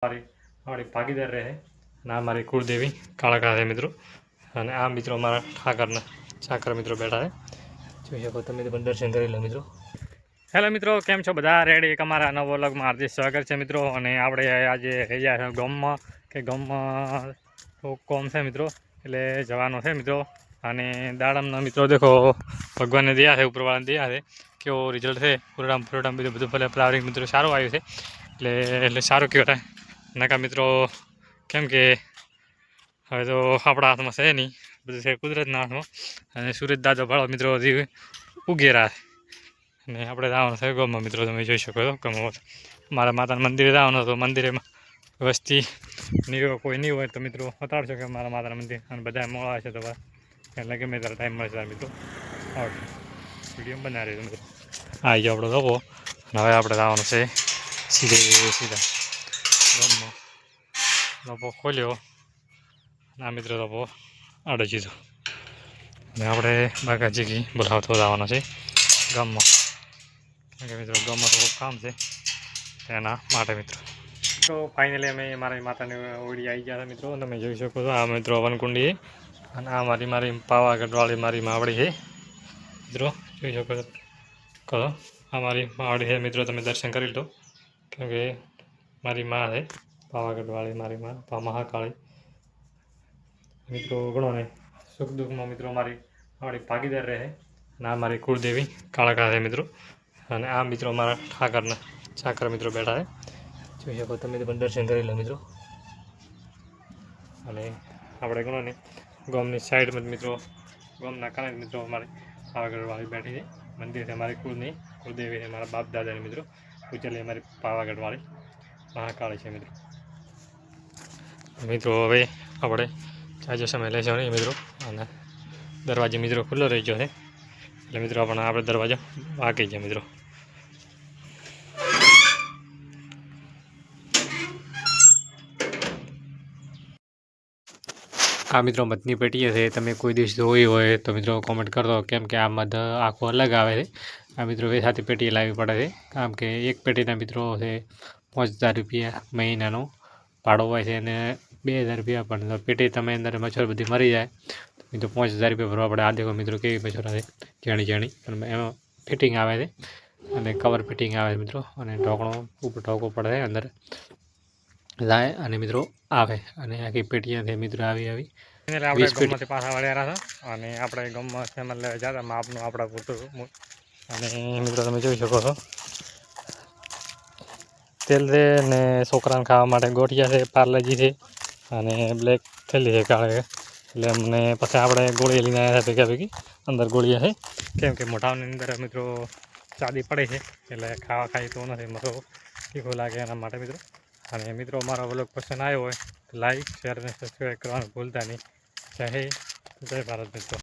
મારી મારી ભાગીદાર રહે અને આ મારી કુળદેવી કાળકા છે મિત્રો અને આ મિત્રો મારા ઠાકરના ચાકર મિત્રો બેઠા છે જોઈ શકો તમે પણ દર્શન કરી લો મિત્રો। હેલો મિત્રો, કેમ છો બધા? રેડી એક અમારા નવો વ્લોગમાં હાર્દિક સ્વાગત છે મિત્રો। અને આપણે આજે રહ્યા છે ગામમાં કોમ છે મિત્રો, એટલે જવાનો છે મિત્રો। અને દાડમના મિત્રો દેખો ભગવાનને દયા છે, ઉપરવાળાને દયા છે, કેવો રિઝલ્ટ છે ફૂરડામ બધું ભલે ફ્લાવરિંગ મિત્રો સારું આવ્યું છે, એટલે સારું કહેવાય નકા મિત્રો। કેમ કે હવે તો આપણા હાથમાં છે નહીં, બધું છે કુદરતના હાથમાં। અને સુરજ દાદો ભાળો મિત્રો હજી ઉગેરા અને આપણે જવાનું છે ગામમાં મિત્રો। તમે જોઈ શકો છો ગમો મારા માતાના મંદિરે જવાનું તો મંદિરે વસ્તી નહીં કોઈ નહીં હોય તો મિત્રો બતાડશો કે મારા માતાના મંદિર અને બધા મળવા છે તો એટલે ગમે ત્યારે ટાઈમ મળશે મિત્રો વિડીયો બનાવી રહ્યો મિત્રો। આવી જાઓ આપણો ધોપો અને હવે આપણે જવાનું છે સીધા ગામમાં। ધોપો ખોલ્યો ના મિત્રો ધોપો આડો જીધો અને આપણે બાગાજી બોલાવતો જવાનો છે ગામમાં, મિત્રો ગામમાં થોડુંક કામ છે એના માટે મિત્રો। તો ફાઇનલી અમે મારી માતાની ઓળી આવી ગયા હતા મિત્રો। તમે જોઈ શકો છો આ મિત્રો વનકુંડી અને આ મારી પાવાગઢવાળી મારી માવડી છે મિત્રો, જોઈ શકો છો। આ મારી માવડી છે મિત્રો, તમે દર્શન કરી લો કેમ કે મારી મા છે પાવાગઢવાળી મારી મા મહાકાળી મિત્રો। ગણો ને સુખ દુઃખમાં મિત્રો મારી ભાગીદાર રહે અને આ મારી કુળદેવી કાળકા છે મિત્રો। અને આ મિત્રો મારા ઠાકરના ચાકર મિત્રો બેઠા છે, જોઈ શકો તમે પણ દર્શન કરી લો મિત્રો। અને આપણે ગણો ને ગામની સાઈડમાં મિત્રો ગામના કારણે મિત્રો અમારી પાવાગઢવાળી બેઠી છે, મંદિર છે અમારી કુળદેવી છે મારા બાપ દાદાની મિત્રો, ઉજ્જૈન અમારી પાવાગઢવાળી મહાકાળી છે મિત્રો। મિત્રો હવે આપણે જાજો સમય લેશો નહીં મિત્રો, અને દરવાજો મિત્રો ખુલ્લો રહી ગયો છે એટલે મિત્રો આપણે દરવાજો વાગી જાય મિત્રો। આ મિત્રો મધની પેટી છે, તમે કોઈ દિવસ જોઈ હોય તો મિત્રો કોમેન્ટ કરજો, કેમ કે આ મધ આખો અલગ આવે છે। આ મિત્રો વેસાતી પેટી લાવવી પડે છે, કારણ કે એક પેટીના મિત્રો છે 5000 રૂપિયા મહિનાનો ભાડો હોય છે અને 2000 રૂપિયા પણ પેટી તમે અંદર મચ્છર બધી મરી જાય તો મિત્રો 5000 રૂપિયા ભરવા પડે। આ દેખો મિત્રો કેવી મચ્છરા છે જાણી અને એમાં ફિટિંગ આવે છે અને કવર ફિટિંગ આવે છે મિત્રો, અને ઢોકણો ઉપર ઢોકવું પડે છે અંદર જાય અને મિત્રો આવે અને આખી પેટીયાથી મિત્રો આવી આપણે ગામમાંથી પાછા વળ્યા હતા અને આપણે ગામમાં સેમલ લેવા જતા માપનું આપણા પૂરતું। અને મિત્રો તમે જોઈ શકો છો તેલ છે ને છોકરાને ખાવા માટે ગોઠિયા છે, પાર્લેજી છે અને બ્લેક થેલી છે કાળે, એટલે અમને પછી આપણે ગોળી લઈને આવ્યા હતા ભેગી અંદર ગોળીયા છે, કેમ કે મોઢાની અંદર મિત્રો ચાદી પડે છે એટલે ખાઈ તો નથી મસો તીખું લાગે એના માટે મિત્રો। અને મિત્રો મારો વ્લોગ પસંદ આવ્યો હોય તો લાઈક શેર અને સબસ્ક્રાઈબ કરવાનું ભૂલતા નહીં। જય હિન્દ, જય ભારત મિત્રો।